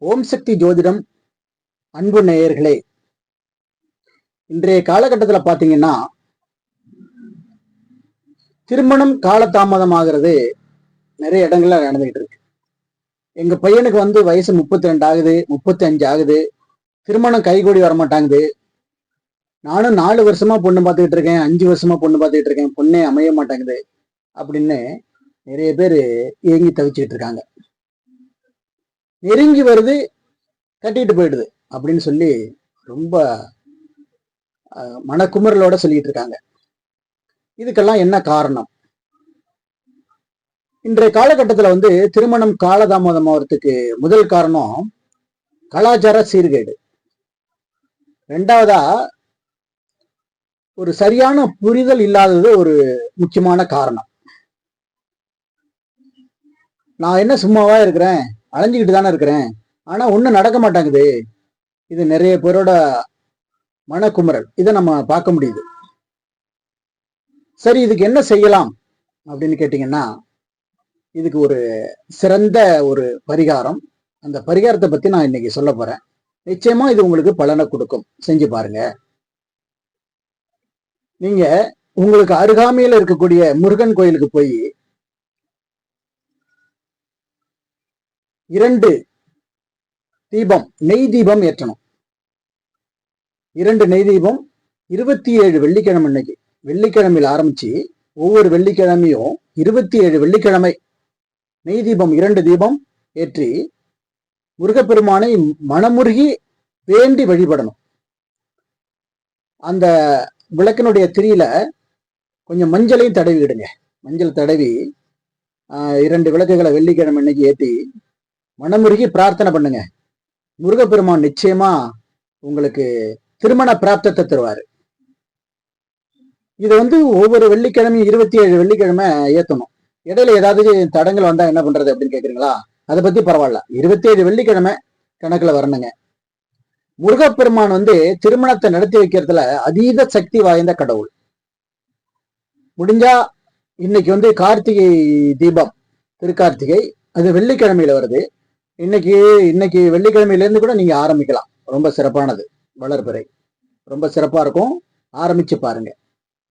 ஓம் சக்தி ஜோதிடம் அன்பு நேயர்களே, இன்றைய காலகட்டத்தில் பார்த்தீங்கன்னா திருமணம் காலதாமதமாகிறது நிறைய இடங்கள்ல நடந்துகிட்டு இருக்கு. எங்க பையனுக்கு வயசு 32 ஆகுது, 35 ஆகுது, திருமணம் கைகூடி வரமாட்டாங்குது. நானும் 4 வருஷமா பொண்ணு பார்த்துக்கிட்டு இருக்கேன், 5 வருஷமா பொண்ணு பார்த்துக்கிட்டு இருக்கேன், பொண்ணே அமைய மாட்டேங்குது அப்படின்னு நிறைய பேர் ஏங்கி தவிச்சுக்கிட்டு இருக்காங்க. நெருங்கி வருது, கட்டிட்டு போயிடுது அப்படின்னு சொல்லி ரொம்ப மனக்குமுறலோட சொல்லிட்டு இருக்காங்க. இதுக்கெல்லாம் என்ன காரணம்? இன்றைய காலகட்டத்தில் திருமணம் காலதாமதம் ஆகிறதுக்கு முதல் காரணம் கலாச்சார சீர்கேடு. ரெண்டாவதா ஒரு சரியான புரிதல் இல்லாதது ஒரு முக்கியமான காரணம். நான் என்ன சும்மாவா இருக்கிறேன், அலைஞ்சுக்கிட்டு தானே இருக்கிறேன், ஆனா ஒன்றும் நடக்க மாட்டாங்குது. இது நிறைய பேரோட மனக்குமுறல். இதை நம்ம பார்க்க முடியுது. சரி, இதுக்கு என்ன செய்யலாம் அப்படின்னு கேட்டீங்கன்னா, இதுக்கு ஒரு சிறந்த ஒரு பரிகாரம். அந்த பரிகாரத்தை பத்தி நான் இன்னைக்கு சொல்ல போறேன். நிச்சயமா இது உங்களுக்கு பலனை கொடுக்கும். செஞ்சு பாருங்க. நீங்க உங்களுக்கு அருகாமையில் இருக்கக்கூடிய முருகன் கோயிலுக்கு போய் 2 தீபம், நெய் தீபம் ஏற்றணும். 2 நெய் தீபம் 27 வெள்ளிக்கிழமை அன்னைக்கு, வெள்ளிக்கிழமையில் ஆரம்பிச்சு ஒவ்வொரு வெள்ளிக்கிழமையும் 27 வெள்ளிக்கிழமை நெய் தீபம் 2 தீபம் ஏற்றி முருகப்பெருமானை மனமுருகி வேண்டி வழிபடணும். அந்த விளக்கினுடைய திரியில கொஞ்சம் மஞ்சளையும் தடவி விடுங்க. மஞ்சள் தடவி 2 விளக்குகளை வெள்ளிக்கிழமை அன்னைக்கு ஏற்றி மனமுருகி பிரார்த்தனை பண்ணுங்க. முருகப்பெருமான் நிச்சயமா உங்களுக்கு திருமண பிராப்தத்தை தருவாரு. இதை ஒவ்வொரு வெள்ளிக்கிழமையும் 27 வெள்ளிக்கிழமை ஏற்றணும். இடையில ஏதாவது தடங்கள் வந்தா என்ன பண்றது அப்படின்னு கேக்குறீங்களா? அதை பத்தி பரவாயில்ல, 27 வெள்ளிக்கிழமை கணக்குல வரணுங்க. முருகப்பெருமான் திருமணத்தை நடத்தி வைக்கிறதுல அதீத சக்தி வாய்ந்த கடவுள். முடிஞ்சா இன்னைக்கு கார்த்திகை தீபம், திருக்கார்த்திகை, அது வெள்ளிக்கிழமையில வருது. இன்னைக்கு வெள்ளிக்கிழமையில இருந்து கூட நீங்க ஆரம்பிக்கலாம். ரொம்ப சிறப்பானது. வளர்பிறை ரொம்ப சிறப்பா இருக்கும். ஆரம்பிச்சு பாருங்க.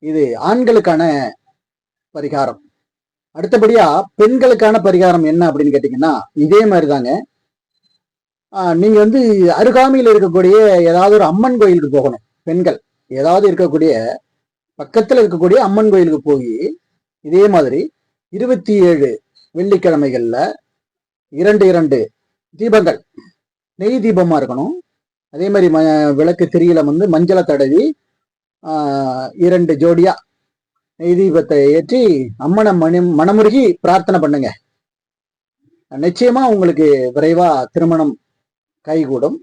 இது ஆண்களுக்கான பரிகாரம். அடுத்தபடியா பெண்களுக்கான பரிகாரம் என்ன அப்படின்னு கேட்டீங்கன்னா, இதே மாதிரிதாங்க. நீங்க அருகாமையில் இருக்கக்கூடிய ஏதாவது ஒரு அம்மன் கோயிலுக்கு போகணும். பெண்கள் ஏதாவது இருக்கக்கூடிய பக்கத்துல இருக்கக்கூடிய அம்மன் கோயிலுக்கு போய் இதே மாதிரி 27 வெள்ளிக்கிழமைகள்ல 2 தீபங்கள், நெய் தீபமா இருக்கணும். அதே மாதிரி விளக்கு திரியில மஞ்சளை தடவி 2 ஜோடியா நெய் தீபத்தை ஏற்றி அம்மனை மனமுருகி பிரார்த்தனை பண்ணுங்க. நிச்சயமா உங்களுக்கு விரைவா திருமணம் கைகூடும்.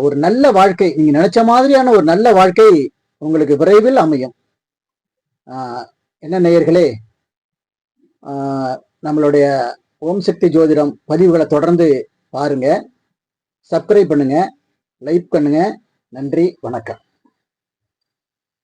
ஒரு நல்ல வாழ்க்கை, நீங்க நினைச்ச மாதிரியான ஒரு நல்ல வாழ்க்கை உங்களுக்கு விரைவில் அமையும். என்ன நேயர்களே, நம்மளுடைய ஓம் சக்தி ஜோதிடம் பதிவுகளை தொடர்ந்து பாருங்க, சப்ஸ்கிரைப் பண்ணுங்க, லைக் பண்ணுங்க. நன்றி, வணக்கம்.